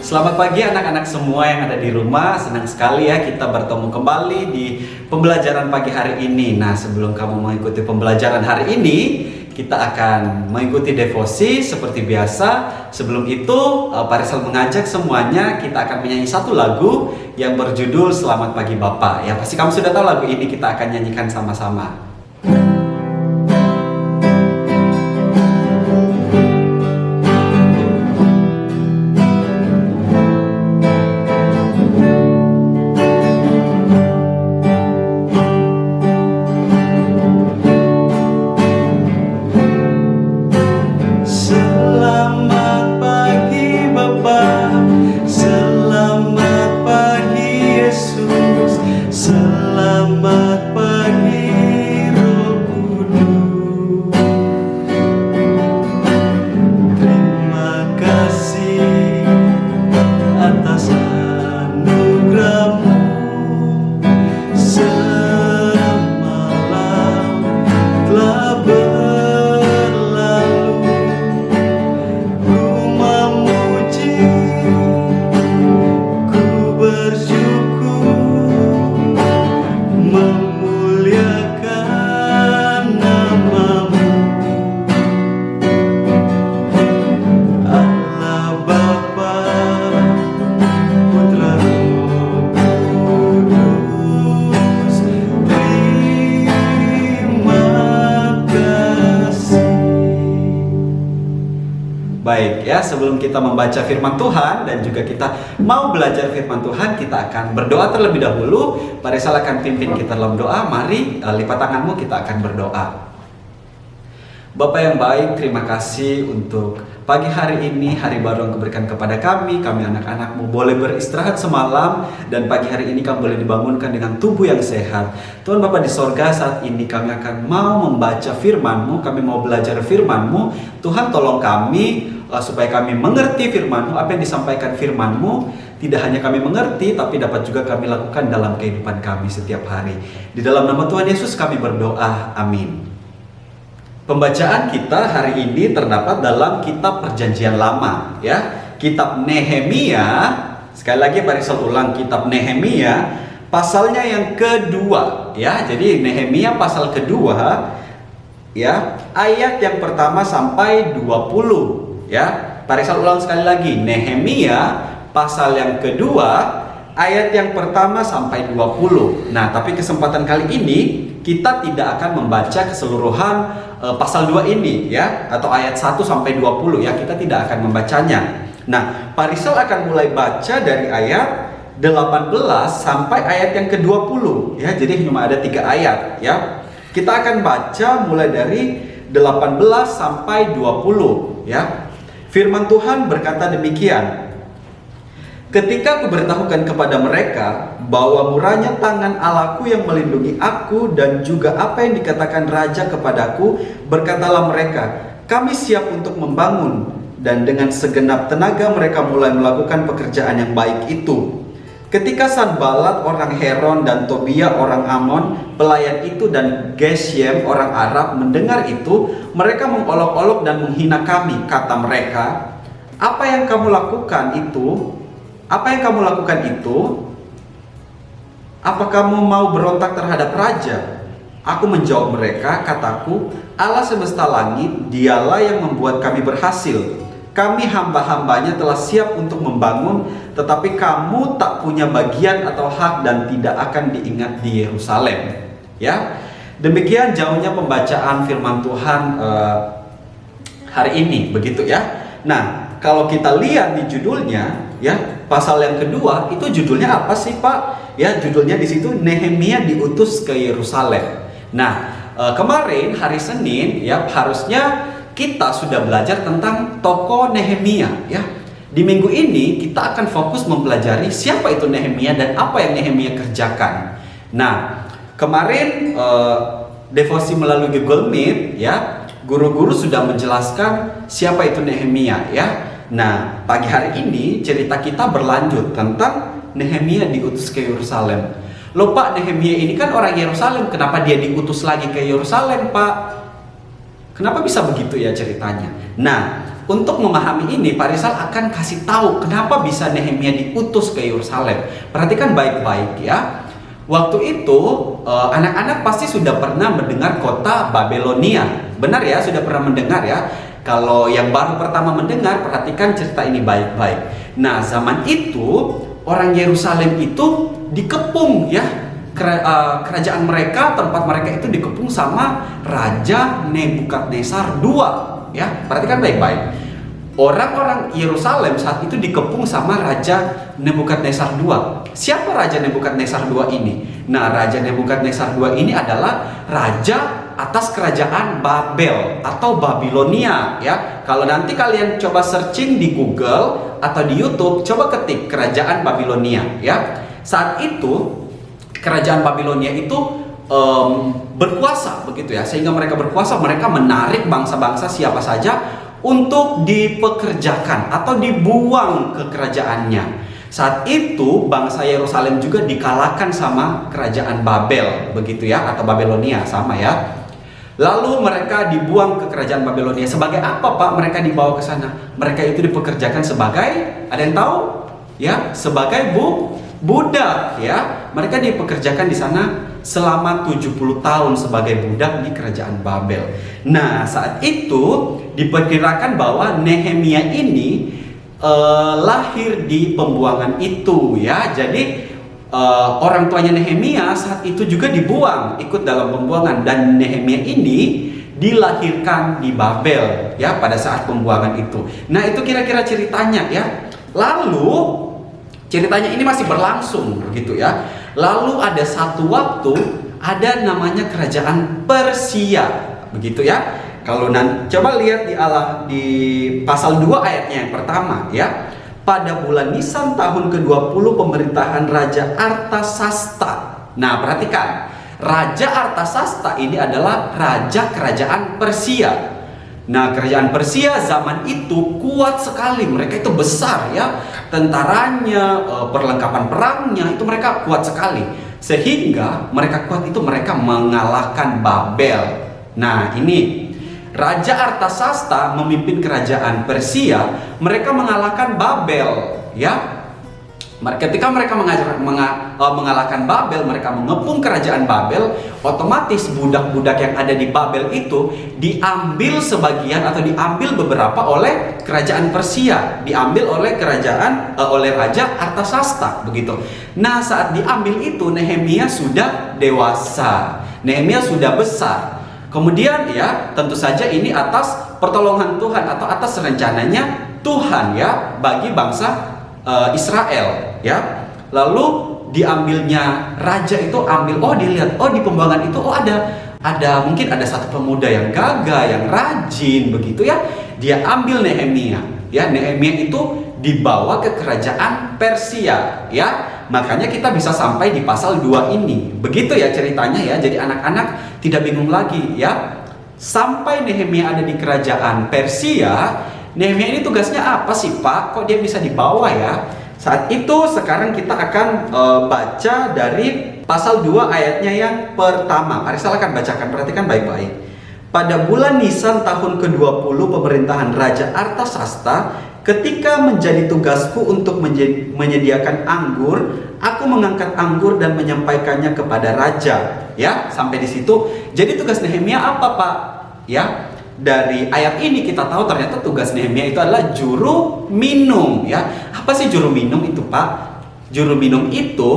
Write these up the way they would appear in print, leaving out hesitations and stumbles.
Selamat pagi anak-anak semua yang ada di rumah. Senang sekali ya kita bertemu kembali di pembelajaran pagi hari ini. Nah, sebelum kamu mengikuti pembelajaran hari ini, kita akan mengikuti devosi seperti biasa. Sebelum itu, Pak Rizal mengajak semuanya kita akan menyanyi satu lagu yang berjudul Selamat Pagi Bapak. Ya, pasti kamu sudah tahu lagu ini, kita akan nyanyikan sama-sama. Baik ya, sebelum kita membaca firman Tuhan dan juga kita mau belajar firman Tuhan, kita akan berdoa terlebih dahulu. Pak Rizal akan pimpin kita dalam doa. Mari lipat tanganmu, kita akan berdoa. Bapak yang baik, terima kasih untuk pagi hari ini, hari baru yang diberikan kepada kami anak-anakmu boleh beristirahat semalam, dan pagi hari ini kami boleh dibangunkan dengan tubuh yang sehat. Tuhan Bapa di sorga, saat ini kami akan mau membaca firman-Mu, kami mau belajar firman-Mu. Tuhan tolong kami supaya kami mengerti firman-Mu, apa yang disampaikan firman-Mu tidak hanya kami mengerti, tapi dapat juga kami lakukan dalam kehidupan kami setiap hari. Di dalam nama Tuhan Yesus kami berdoa, amin. Pembacaan kita hari ini terdapat dalam kitab Perjanjian Lama, ya. Kitab Nehemia, sekali lagi Pak Rizal ulang, kitab Nehemia pasalnya yang kedua, ya. Jadi Nehemia pasal kedua, ya, ayat yang pertama sampai 20, ya. Pak Rizal ulang sekali lagi, Nehemia pasal yang kedua ayat yang pertama sampai 20. Nah, tapi kesempatan kali ini kita tidak akan membaca keseluruhan pasal 2 ini, ya, atau ayat 1 sampai 20, ya. Kita tidak akan membacanya. Nah, Pak Rizal akan mulai baca dari ayat 18 sampai ayat yang ke-20, ya. Jadi cuma ada 3 ayat, ya. Kita akan baca mulai dari 18 sampai 20, ya. Firman Tuhan berkata demikian. Ketika kuberitahukan kepada mereka bahwa murahnya tangan Allahku yang melindungi aku dan juga apa yang dikatakan raja kepadaku, berkatalah mereka, kami siap untuk membangun. Dan dengan segenap tenaga mereka mulai melakukan pekerjaan yang baik itu. Ketika Sanballat orang Heron dan Tobia orang Amon, pelayan itu, dan Geshem orang Arab mendengar itu, mereka mengolok-olok dan menghina kami. Kata mereka, apa yang kamu lakukan itu? Apa yang kamu lakukan itu? Apa kamu mau berontak terhadap raja? Aku menjawab mereka, kataku, Allah semesta langit, dialah yang membuat kami berhasil. Kami hamba-hambanya telah siap untuk membangun, tetapi kamu tak punya bagian atau hak dan tidak akan diingat di Yerusalem. Ya, demikian jauhnya pembacaan firman Tuhan hari ini, begitu ya. Nah, kalau kita lihat di judulnya, ya, pasal yang kedua itu judulnya apa sih, Pak? Ya, judulnya di situ Nehemia diutus ke Yerusalem. Nah, kemarin hari Senin, ya, harusnya kita sudah belajar tentang tokoh Nehemia, ya. Di minggu ini kita akan fokus mempelajari siapa itu Nehemia dan apa yang Nehemia kerjakan. Nah, kemarin devosi melalui Google Meet, ya, guru-guru sudah menjelaskan siapa itu Nehemia, ya. Nah, pagi hari ini cerita kita berlanjut tentang Nehemia diutus ke Yerusalem. Loh Pak, Nehemia ini kan orang Yerusalem, kenapa dia diutus lagi ke Yerusalem, Pak? Kenapa bisa begitu ya ceritanya? Nah, untuk memahami ini, Pak Rizal akan kasih tahu kenapa bisa Nehemia diutus ke Yerusalem. Perhatikan baik-baik ya. Waktu itu anak-anak pasti sudah pernah mendengar kota Babelonia. Benar ya, sudah pernah mendengar ya. Kalau yang baru pertama mendengar, perhatikan cerita ini baik-baik. Nah, zaman itu orang Yerusalem itu dikepung ya. Kerajaan mereka, tempat mereka itu dikepung sama Raja Nebukadnezar II ya. Perhatikan baik-baik. Orang-orang Yerusalem saat itu dikepung sama Raja Nebukadnezar II. Siapa Raja Nebukadnezar II ini? Nah, Raja Nebukadnezar II ini adalah raja atas kerajaan Babel atau Babilonia ya. Kalau nanti kalian coba searching di Google atau di YouTube, coba ketik kerajaan Babilonia ya. Saat itu kerajaan Babilonia itu berkuasa begitu ya, sehingga mereka berkuasa, mereka menarik bangsa-bangsa siapa saja untuk dipekerjakan atau dibuang ke kerajaannya. Saat itu bangsa Yerusalem juga dikalahkan sama kerajaan Babel begitu ya, atau Babilonia sama ya. Lalu mereka dibuang ke kerajaan Babilonia. Sebagai apa Pak mereka dibawa ke sana? Mereka itu dipekerjakan sebagai, ada yang tahu? Ya, sebagai budak ya. Mereka dipekerjakan di sana selama 70 tahun sebagai budak di kerajaan Babel. Nah, saat itu diperkirakan bahwa Nehemia ini lahir di pembuangan itu ya. Jadi orang tuanya Nehemia saat itu juga dibuang ikut dalam pembuangan, dan Nehemia ini dilahirkan di Babel ya pada saat pembuangan itu. Nah, itu kira-kira ceritanya ya. Lalu ceritanya ini masih berlangsung begitu ya. Lalu ada satu waktu ada namanya kerajaan Persia begitu ya. Kalau nanti coba lihat di pasal 2 ayatnya yang pertama ya. Pada bulan Nisan tahun ke-20 pemerintahan Raja Artasasta. Nah, perhatikan. Raja Artasasta ini adalah raja kerajaan Persia. Nah, kerajaan Persia zaman itu kuat sekali. Mereka itu besar ya. Tentaranya, perlengkapan perangnya itu mereka kuat sekali. Sehingga mereka kuat itu mereka mengalahkan Babel. Nah, ini Raja Artasasta memimpin kerajaan Persia, mereka mengalahkan Babel, ya. Ketika mereka mengalahkan Babel, mereka mengepung kerajaan Babel, otomatis budak-budak yang ada di Babel itu diambil sebagian atau diambil beberapa oleh kerajaan Persia, diambil oleh oleh Raja Artasasta, begitu. Nah, saat diambil itu Nehemia sudah dewasa, Nehemia sudah besar. Kemudian ya, tentu saja ini atas pertolongan Tuhan atau atas rencananya Tuhan ya bagi bangsa Israel ya. Lalu diambilnya raja itu dilihat di pembuangan itu ada mungkin ada satu pemuda yang gagah, yang rajin begitu ya. Dia ambil Nehemia ya. Nehemia itu dibawa ke kerajaan Persia ya. Makanya kita bisa sampai di pasal 2 ini. Begitu ya ceritanya ya. Jadi anak-anak tidak bingung lagi ya. Sampai Nehemia ada di kerajaan Persia, Nehemia ini tugasnya apa sih Pak? Kok dia bisa dibawa ya? Saat itu sekarang kita akan baca dari pasal 2 ayatnya yang pertama. Arisal akan bacakan, perhatikan baik-baik. Pada bulan Nisan tahun ke-20 pemerintahan Raja Artasasta, ketika menjadi tugasku untuk menyediakan anggur, aku mengangkat anggur dan menyampaikannya kepada raja. Ya, sampai di situ. Jadi tugas Nehemia apa, Pak? Ya, dari ayat ini kita tahu ternyata tugas Nehemia itu adalah juru minum. Ya, apa sih juru minum itu, Pak? Juru minum itu,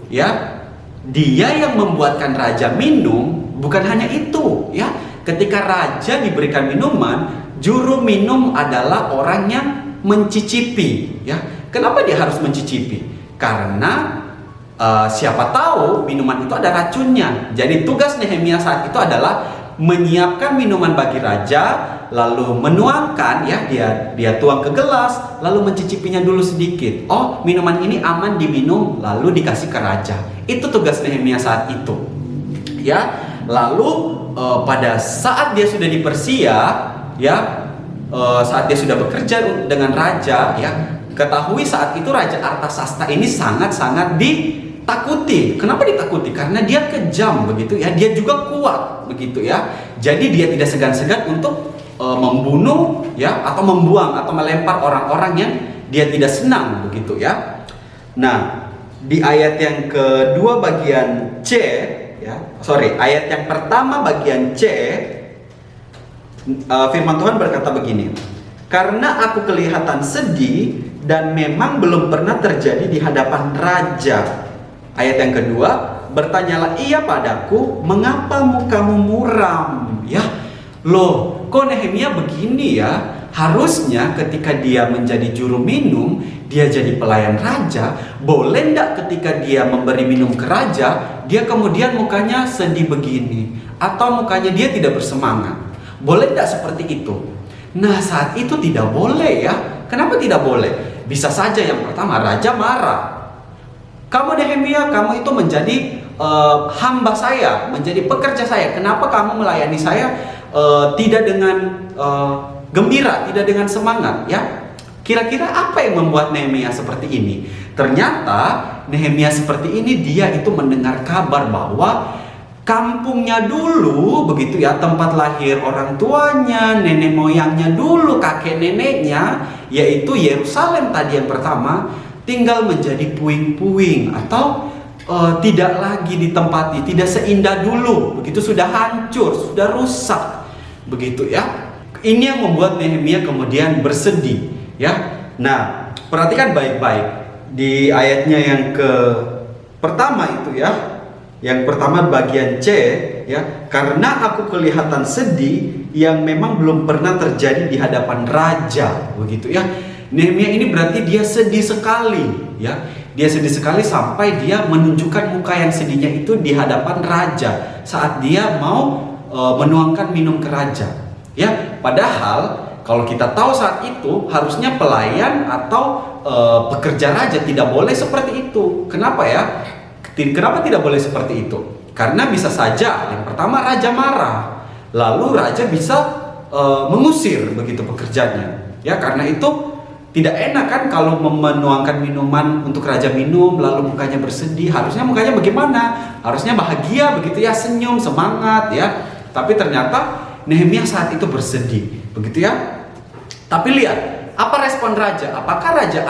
ya, dia yang membuatkan raja minum. Bukan hanya itu, ya. Ketika raja diberikan minuman, juru minum adalah orang yang mencicipi, ya. Kenapa dia harus mencicipi? Karena siapa tahu minuman itu ada racunnya. Jadi tugas Nehemia saat itu adalah menyiapkan minuman bagi raja, lalu menuangkan, ya, dia tuang ke gelas, lalu mencicipinya dulu sedikit. Oh, minuman ini aman diminum, lalu dikasih ke raja. Itu tugas Nehemia saat itu, ya. Lalu pada saat dia sudah di Persia, ya, saat dia sudah bekerja dengan raja, ya, ketahui saat itu Raja Artasasta ini sangat-sangat ditakuti. Kenapa ditakuti? Karena dia kejam begitu ya, dia juga kuat begitu ya. Jadi dia tidak segan-segan untuk membunuh ya, atau membuang atau melempar orang-orang yang dia tidak senang begitu ya. Nah, di ayat yang kedua bagian C ya, ayat yang pertama bagian C, firman Tuhan berkata begini, karena aku kelihatan sedih dan memang belum pernah terjadi di hadapan raja. Ayat yang kedua, bertanyalah ia padaku, mengapa mukamu muram? Ya, loh, kok Nehemia begini ya? Harusnya ketika dia menjadi juru minum, dia jadi pelayan raja. Boleh enggak ketika dia memberi minum ke raja, dia kemudian mukanya sedih begini, atau mukanya dia tidak bersemangat? Boleh enggak seperti itu? Nah, saat itu tidak boleh ya. Kenapa tidak boleh? Bisa saja yang pertama, raja marah. Kamu Nehemia, kamu itu menjadi hamba saya, menjadi pekerja saya. Kenapa kamu melayani saya tidak dengan gembira, tidak dengan semangat ya? Kira-kira apa yang membuat Nehemia seperti ini? Ternyata Nehemia seperti ini, dia itu mendengar kabar bahwa kampungnya dulu begitu ya, tempat lahir orang tuanya, nenek moyangnya dulu, kakek neneknya, yaitu Yerusalem tadi yang pertama, tinggal menjadi puing-puing atau tidak lagi ditempati, tidak seindah dulu, begitu, sudah hancur, sudah rusak begitu ya. Ini yang membuat Nehemia kemudian bersedih ya. Nah, perhatikan baik-baik di ayatnya yang pertama itu ya. Yang pertama bagian C ya, karena aku kelihatan sedih yang memang belum pernah terjadi di hadapan raja begitu ya. Nehemia ini berarti dia sedih sekali ya. Dia sedih sekali sampai dia menunjukkan muka yang sedihnya itu di hadapan raja saat dia mau menuangkan minum ke raja ya. Padahal kalau kita tahu saat itu harusnya pelayan atau pekerja raja tidak boleh seperti itu. Kenapa ya? Kenapa tidak boleh seperti itu? Karena bisa saja yang pertama raja marah, lalu raja bisa mengusir begitu pekerjanya ya. Karena itu tidak enak kan kalau menuangkan minuman untuk raja minum lalu mukanya bersedih. Harusnya mukanya bagaimana? Harusnya bahagia begitu ya, senyum, semangat ya. Tapi ternyata Nehemia saat itu bersedih begitu ya. Tapi lihat apa respon raja? Apakah raja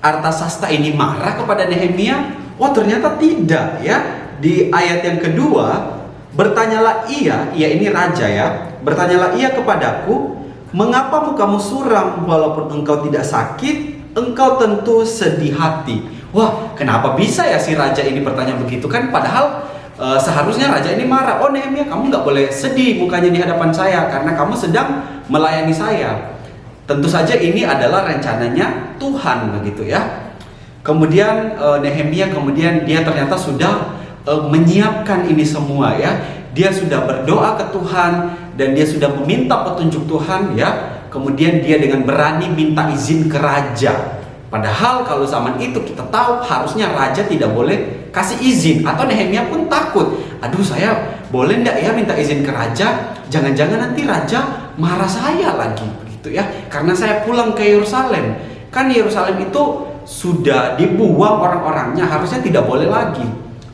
Artasasta ini marah kepada Nehemia? Oh, ternyata tidak ya. Di ayat yang kedua, bertanyalah ia ini raja ya, bertanyalah ia kepadaku, mengapa mukamu suram walaupun engkau tidak sakit? Engkau tentu sedih hati. Wah, kenapa bisa ya si raja ini bertanya begitu kan? Padahal seharusnya raja ini marah. Oh Nehemia, kamu nggak boleh sedih mukanya di hadapan saya karena kamu sedang melayani saya. Tentu saja ini adalah rencananya Tuhan begitu ya. Kemudian Nehemia kemudian dia ternyata sudah menyiapkan ini semua ya. Dia sudah berdoa ke Tuhan dan dia sudah meminta petunjuk Tuhan ya. Kemudian dia dengan berani minta izin ke raja. Padahal kalau zaman itu kita tahu harusnya raja tidak boleh kasih izin, atau Nehemia pun takut. Aduh, saya boleh enggak ya minta izin ke raja? Jangan-jangan nanti raja marah saya lagi begitu ya. Karena saya pulang ke Yerusalem. Kan Yerusalem itu sudah dibuang orang-orangnya, harusnya tidak boleh lagi.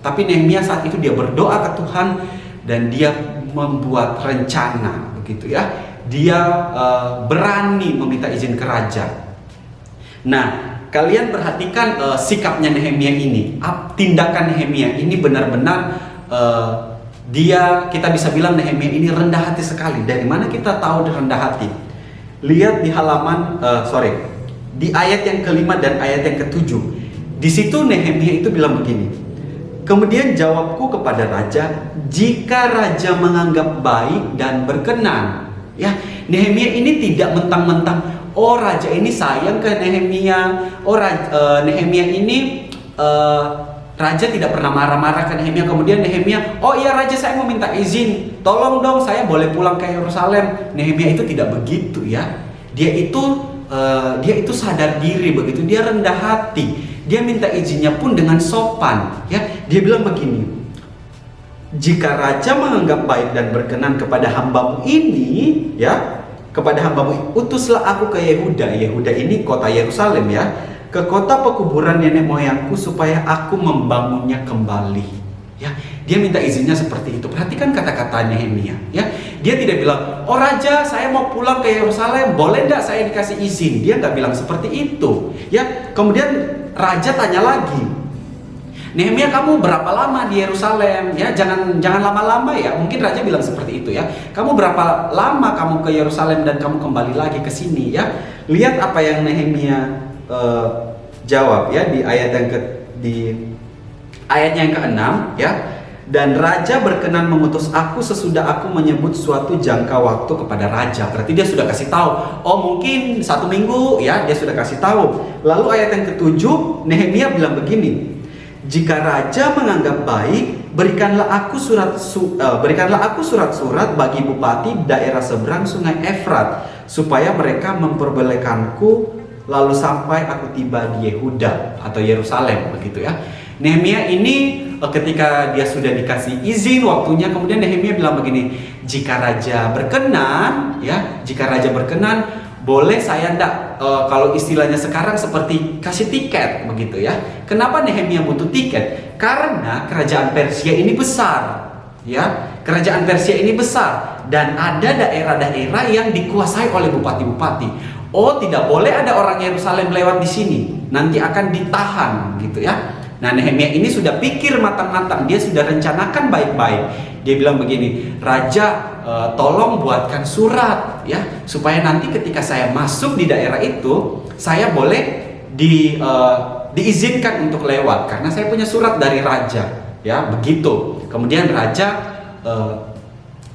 Tapi Nehemia saat itu dia berdoa ke Tuhan dan dia membuat rencana begitu ya. Dia berani meminta izin ke raja. Nah, kalian perhatikan sikapnya Nehemia ini. Tindakan Nehemia ini benar-benar kita bisa bilang Nehemia ini rendah hati sekali. Dari mana kita tahu dia rendah hati? Lihat di halaman di ayat yang kelima dan ayat yang ketujuh. Di situ Nehemia itu bilang begini. Kemudian jawabku kepada raja, jika raja menganggap baik dan berkenan. Ya, Nehemia ini tidak mentang-mentang, oh raja ini sayang ke Nehemia. Oh Nehemia ini raja tidak pernah marah-marah ke Nehemia. Kemudian Nehemia, oh iya raja, saya mau minta izin, tolong dong saya boleh pulang ke Yerusalem. Nehemia itu tidak begitu ya. Dia itu sadar diri begitu. Dia rendah hati. Dia minta izinnya pun dengan sopan ya. Dia bilang begini, jika raja menganggap baik dan berkenan kepada hambamu ini ya, kepada hambamu, utuslah aku ke Yehuda. Yehuda ini kota Yerusalem ya, ke kota pekuburan nenek moyangku supaya aku membangunnya kembali. Ya, Dia minta izinnya seperti itu. Perhatikan kata-kata Nehemia, ya. Dia tidak bilang, "Oh raja, saya mau pulang ke Yerusalem, boleh enggak saya dikasih izin?" Dia nggak bilang seperti itu, ya. Kemudian raja tanya lagi, "Nehemia, kamu berapa lama di Yerusalem? Ya, jangan lama-lama ya." Mungkin raja bilang seperti itu, ya. "Kamu berapa lama kamu ke Yerusalem dan kamu kembali lagi ke sini?" Ya. Lihat apa yang Nehemia jawab, ya, di ayatnya yang ke-6, ya. "Dan raja berkenan mengutus aku sesudah aku menyebut suatu jangka waktu kepada raja." Berarti dia sudah kasih tahu. Oh, mungkin 1 minggu, ya, dia sudah kasih tahu. Lalu ayat yang ke-7, Nehemia bilang begini, "Jika raja menganggap baik, berikanlah aku surat-surat bagi bupati daerah seberang sungai Efrat, supaya mereka memperbolehkanku lalu sampai aku tiba di Yehuda atau Yerusalem," begitu, ya. Nehemia ini ketika dia sudah dikasih izin waktunya, kemudian Nehemia bilang begini, "Jika raja berkenan, ya, jika raja berkenan, boleh saya ndak kalau istilahnya sekarang seperti kasih tiket," begitu, ya. Kenapa Nehemia butuh tiket? Karena kerajaan Persia ini besar, ya. Kerajaan Persia ini besar dan ada daerah-daerah yang dikuasai oleh bupati-bupati. Oh, tidak boleh ada orang Yerusalem lewat di sini, nanti akan ditahan, gitu, ya. Nah, Nehemia ini sudah pikir matang-matang, dia sudah rencanakan baik-baik. Dia bilang begini, "Raja, tolong buatkan surat, ya, supaya nanti ketika saya masuk di daerah itu, saya boleh diizinkan untuk lewat karena saya punya surat dari raja," ya, begitu. Kemudian raja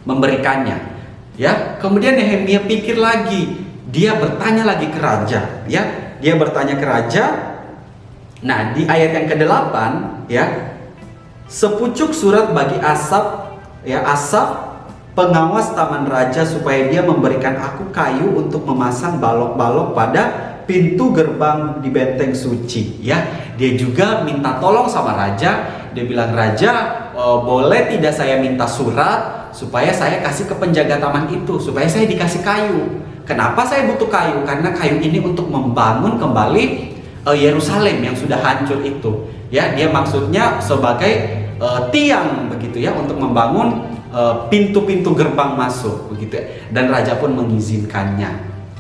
memberikannya, ya. Kemudian Nehemia pikir lagi, dia bertanya lagi ke raja, ya. Dia bertanya ke raja. Nah, di ayat yang ke-8, ya, "Sepucuk surat bagi Asaf, ya, Asaf pengawas taman raja, supaya dia memberikan aku kayu untuk memasang balok-balok pada pintu gerbang di benteng suci," ya. Dia juga minta tolong sama raja. Dia bilang, "Raja, boleh tidak saya minta surat supaya saya kasih ke penjaga taman itu, supaya saya dikasih kayu." Kenapa saya butuh kayu? Karena kayu ini untuk membangun kembali Yerusalem yang sudah hancur itu, ya. Dia maksudnya sebagai tiang, begitu, ya, untuk membangun pintu-pintu gerbang masuk, begitu, ya. Dan raja pun mengizinkannya,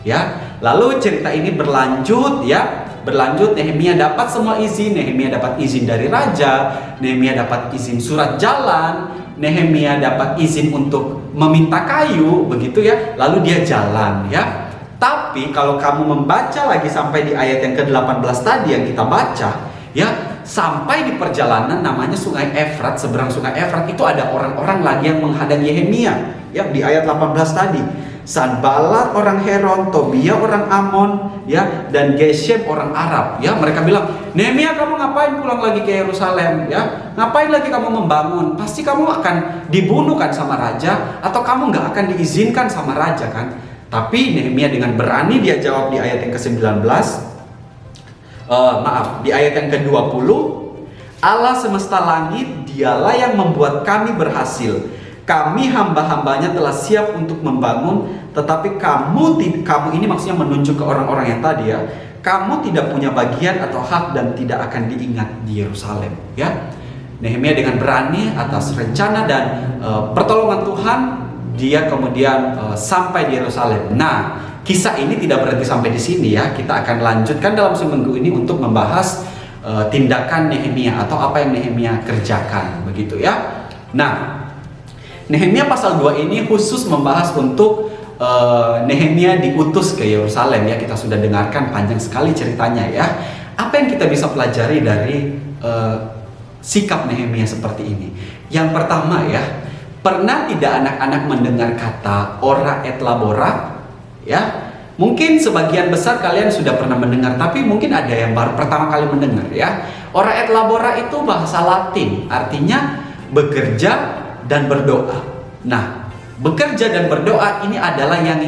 ya. Lalu cerita ini berlanjut, ya. Nehemia dapat semua izin. Nehemia dapat izin dari raja, Nehemia dapat izin surat jalan, Nehemia dapat izin untuk meminta kayu, begitu, ya. Lalu dia jalan, ya. Tapi kalau kamu membaca lagi sampai di ayat yang ke-18 tadi yang kita baca, ya, sampai di perjalanan namanya sungai Efrat, seberang sungai Efrat itu ada orang-orang lagi yang menghadang Nehemia, ya, di ayat 18 tadi. Sanballat orang Heron, Tobia orang Amon, ya, dan Geshem orang Arab, ya. Mereka bilang, "Nehemia, kamu ngapain pulang lagi ke Yerusalem, ya? Ngapain lagi kamu membangun? Pasti kamu akan dibunuh kan sama raja, atau kamu nggak akan diizinkan sama raja, kan?" Tapi Nehemia dengan berani dia jawab di ayat yang ke-19, di ayat yang ke-20, "Allah semesta langit, dialah yang membuat kami berhasil. Kami hamba-hambanya telah siap untuk membangun, tetapi kamu ini maksudnya menunjuk ke orang-orang yang tadi, ya. Kamu tidak punya bagian atau hak dan tidak akan diingat di Yerusalem," ya. Nehemia dengan berani atas rencana dan pertolongan Tuhan, dia kemudian sampai di Yerusalem. Nah, kisah ini tidak berhenti sampai di sini, ya. Kita akan lanjutkan dalam seminggu ini untuk membahas tindakan Nehemia atau apa yang Nehemia kerjakan, begitu, ya. Nah, Nehemia pasal 2 ini khusus membahas untuk Nehemia diutus ke Yerusalem, ya. Kita sudah dengarkan panjang sekali ceritanya, ya. Apa yang kita bisa pelajari dari sikap Nehemia seperti ini? Yang pertama, ya, pernah tidak anak-anak mendengar kata ora et labora, ya? Mungkin sebagian besar kalian sudah pernah mendengar, tapi mungkin ada yang baru pertama kali mendengar, ya. Ora et labora itu bahasa Latin, artinya bekerja dan berdoa. Nah, bekerja dan berdoa ini adalah yang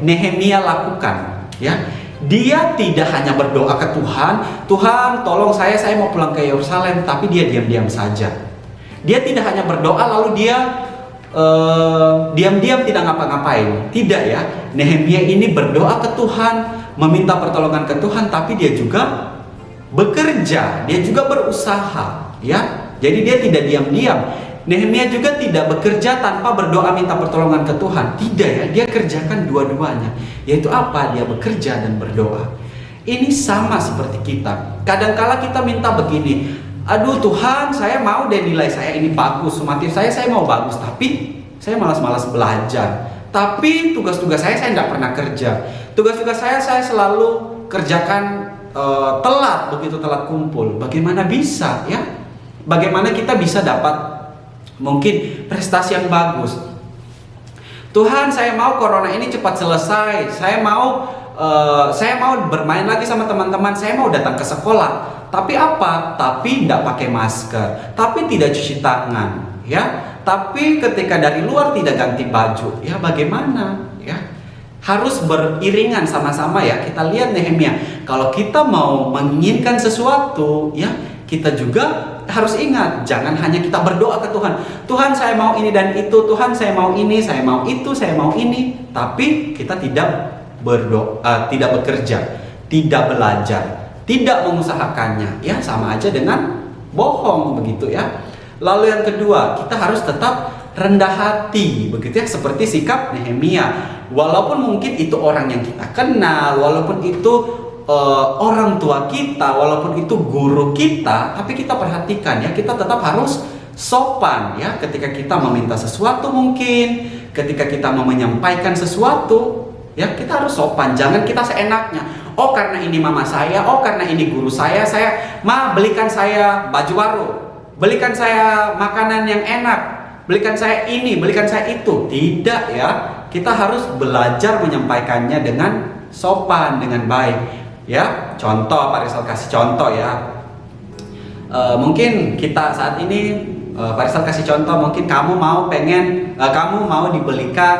Nehemia lakukan, ya. Dia tidak hanya berdoa ke Tuhan, "Tuhan, tolong saya mau pulang ke Yerusalem," tapi dia diam-diam saja. Dia tidak hanya berdoa lalu dia diam-diam tidak ngapa-ngapain. Tidak, ya. Nehemia ini berdoa ke Tuhan, meminta pertolongan ke Tuhan, tapi dia juga bekerja, dia juga berusaha, ya. Jadi dia tidak diam-diam. Nehemia juga tidak bekerja tanpa berdoa minta pertolongan ke Tuhan. Tidak ya, dia kerjakan dua-duanya. Yaitu apa? Dia bekerja dan berdoa. Ini sama seperti kita. Kadangkala kita minta begini, aduh Tuhan, saya mau deh nilai saya ini bagus, sumatif saya mau bagus, tapi saya malas-malas belajar. Tapi tugas-tugas saya nggak pernah kerja. Tugas-tugas saya selalu kerjakan telat, begitu telat kumpul. Bagaimana bisa ya? Bagaimana kita bisa dapat mungkin prestasi yang bagus? Tuhan, saya mau corona ini cepat selesai. Saya mau bermain lagi sama teman-teman. Saya mau datang ke sekolah. Tapi apa? Tapi tidak pakai masker. Tapi tidak cuci tangan. Ya. Tapi ketika dari luar tidak ganti baju. Ya bagaimana? Ya. Harus beriringan sama-sama ya. Kita lihat Nehemia. Kalau kita mau menginginkan sesuatu, ya kita juga harus ingat, jangan hanya kita berdoa ke Tuhan. Tuhan, saya mau ini dan itu. Tuhan, saya mau ini, saya mau itu, saya mau ini. Tapi kita tidak berdoa, tidak bekerja, tidak belajar, tidak mengusahakannya. Ya, sama aja dengan bohong begitu ya. Lalu yang kedua, kita harus tetap rendah hati, begitu ya, seperti sikap Nehemia. Walaupun mungkin itu orang yang kita kenal, walaupun itu orang tua kita, walaupun itu guru kita, tapi kita perhatikan ya, kita tetap harus sopan ya ketika kita meminta sesuatu, mungkin ketika kita mau menyampaikan sesuatu ya, kita harus sopan. Jangan kita seenaknya, oh karena ini mama saya, oh karena ini guru saya belikan saya baju baru, belikan saya makanan yang enak, belikan saya ini, belikan saya itu. Tidak ya, kita harus belajar menyampaikannya dengan sopan, dengan baik. Ya, contoh, Pak Rizal kasih contoh ya. Mungkin kita saat ini, Pak Rizal kasih contoh, mungkin kamu mau dibelikan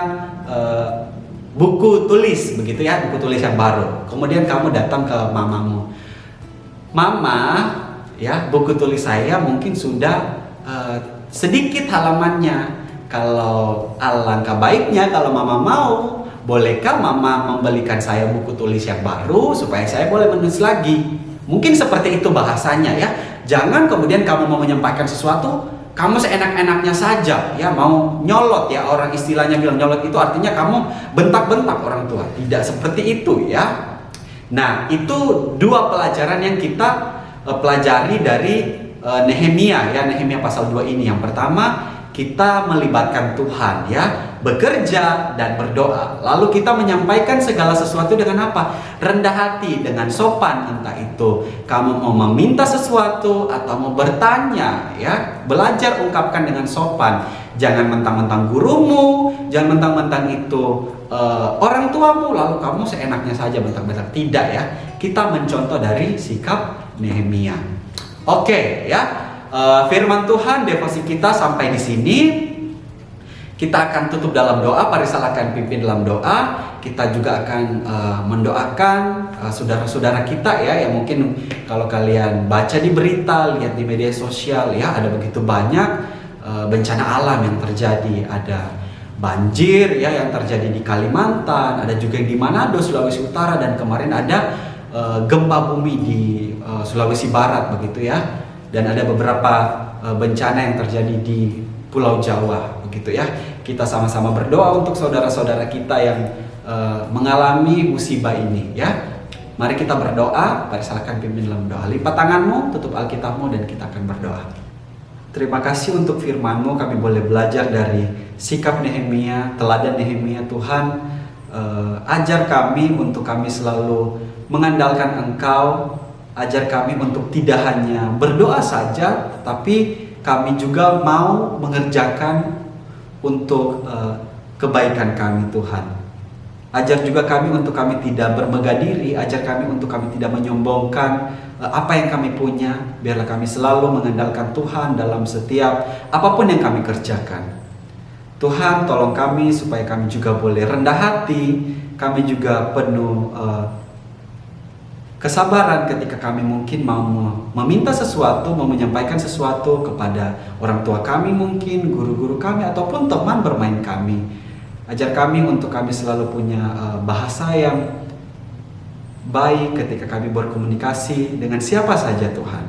buku tulis, begitu ya, buku tulis yang baru. Kemudian kamu datang ke mamamu, Mama, ya buku tulis saya mungkin sudah sedikit halamannya. Kalau alangkah baiknya kalau mama mau, bolehkah mama membelikan saya buku tulis yang baru supaya saya boleh menulis lagi? Mungkin seperti itu bahasanya ya. Jangan kemudian kamu mau menyampaikan sesuatu, kamu seenak-enaknya saja ya, mau nyolot ya, orang istilahnya bilang nyolot itu artinya kamu bentak-bentak orang tua. Tidak seperti itu ya. Nah, itu dua pelajaran yang kita pelajari dari Nehemia ya, Nehemia pasal 2 ini. Yang pertama, kita melibatkan Tuhan ya, bekerja dan berdoa. Lalu kita menyampaikan segala sesuatu dengan apa? Rendah hati, dengan sopan. Entah itu kamu mau meminta sesuatu atau mau bertanya ya, belajar ungkapkan dengan sopan. Jangan mentang-mentang gurumu, jangan mentang-mentang itu orang tuamu lalu kamu seenaknya saja mentang-mentang. Tidak ya. Kita mencontoh dari sikap Nehemia. Oke ya. Firman Tuhan devosi kita sampai di sini. Kita akan tutup dalam doa. Pak Rizal akan pimpin dalam doa. Kita juga akan mendoakan saudara-saudara kita ya, yang mungkin kalau kalian baca di berita, lihat di media sosial ya, ada begitu banyak bencana alam yang terjadi. Ada banjir ya yang terjadi di Kalimantan, ada juga yang di Manado, Sulawesi Utara, dan kemarin ada gempa bumi di Sulawesi Barat begitu ya. Dan ada beberapa bencana yang terjadi di Pulau Jawa begitu ya. Kita sama-sama berdoa untuk saudara-saudara kita yang mengalami musibah ini ya. Mari kita berdoa. Mari silakan pimpin dalam doa. Lipat tanganmu, tutup Alkitabmu, dan kita akan berdoa. Terima kasih untuk firman-Mu. Kami boleh belajar dari sikap Nehemia, teladan Nehemia. Tuhan, ajar kami untuk kami selalu mengandalkan Engkau. Ajar kami untuk tidak hanya berdoa saja, tapi kami juga mau mengerjakan untuk kebaikan kami, Tuhan. Ajar juga kami untuk kami tidak bermegah diri. Ajar kami untuk kami tidak menyombongkan apa yang kami punya. Biarlah kami selalu mengandalkan Tuhan dalam setiap apapun yang kami kerjakan. Tuhan, tolong kami supaya kami juga boleh rendah hati. Kami juga penuh kesabaran ketika kami mungkin mau meminta sesuatu, mau menyampaikan sesuatu kepada orang tua kami, mungkin guru-guru kami, ataupun teman bermain kami. Ajar kami untuk kami selalu punya bahasa yang baik ketika kami berkomunikasi dengan siapa saja, Tuhan.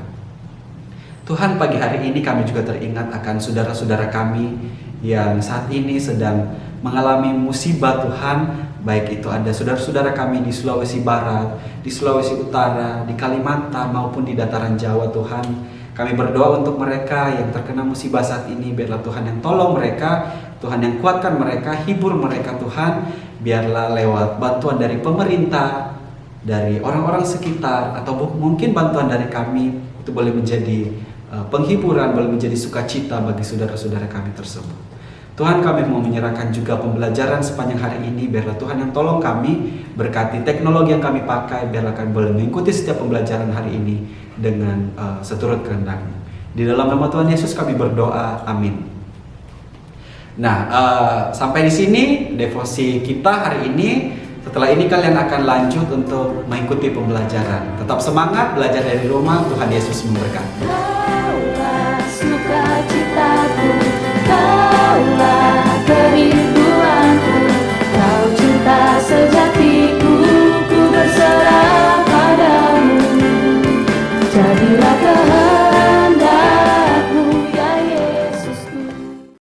Tuhan, pagi hari ini kami juga teringat akan saudara-saudara kami yang saat ini sedang mengalami musibah Tuhan. Baik itu ada saudara-saudara kami di Sulawesi Barat, di Sulawesi Utara, di Kalimantan maupun di dataran Jawa Tuhan. Kami berdoa untuk mereka yang terkena musibah saat ini. Biarlah Tuhan yang tolong mereka, Tuhan yang kuatkan mereka, hibur mereka Tuhan. Biarlah lewat bantuan dari pemerintah, dari orang-orang sekitar, atau mungkin bantuan dari kami, itu boleh menjadi penghiburan, boleh menjadi sukacita bagi saudara-saudara kami tersebut. Tuhan, kami mau menyerahkan juga pembelajaran sepanjang hari ini. Biarlah Tuhan yang tolong kami, berkati teknologi yang kami pakai, biarlah kami boleh mengikuti setiap pembelajaran hari ini dengan seturut kehendak-Mu. Di dalam nama Tuhan Yesus kami berdoa, amin. Nah, sampai di sini devosi kita hari ini. Setelah ini kalian akan lanjut untuk mengikuti pembelajaran. Tetap semangat belajar dari rumah. Tuhan Yesus memberkati. Kaulah sukacitaku, kaulah kerinduanku.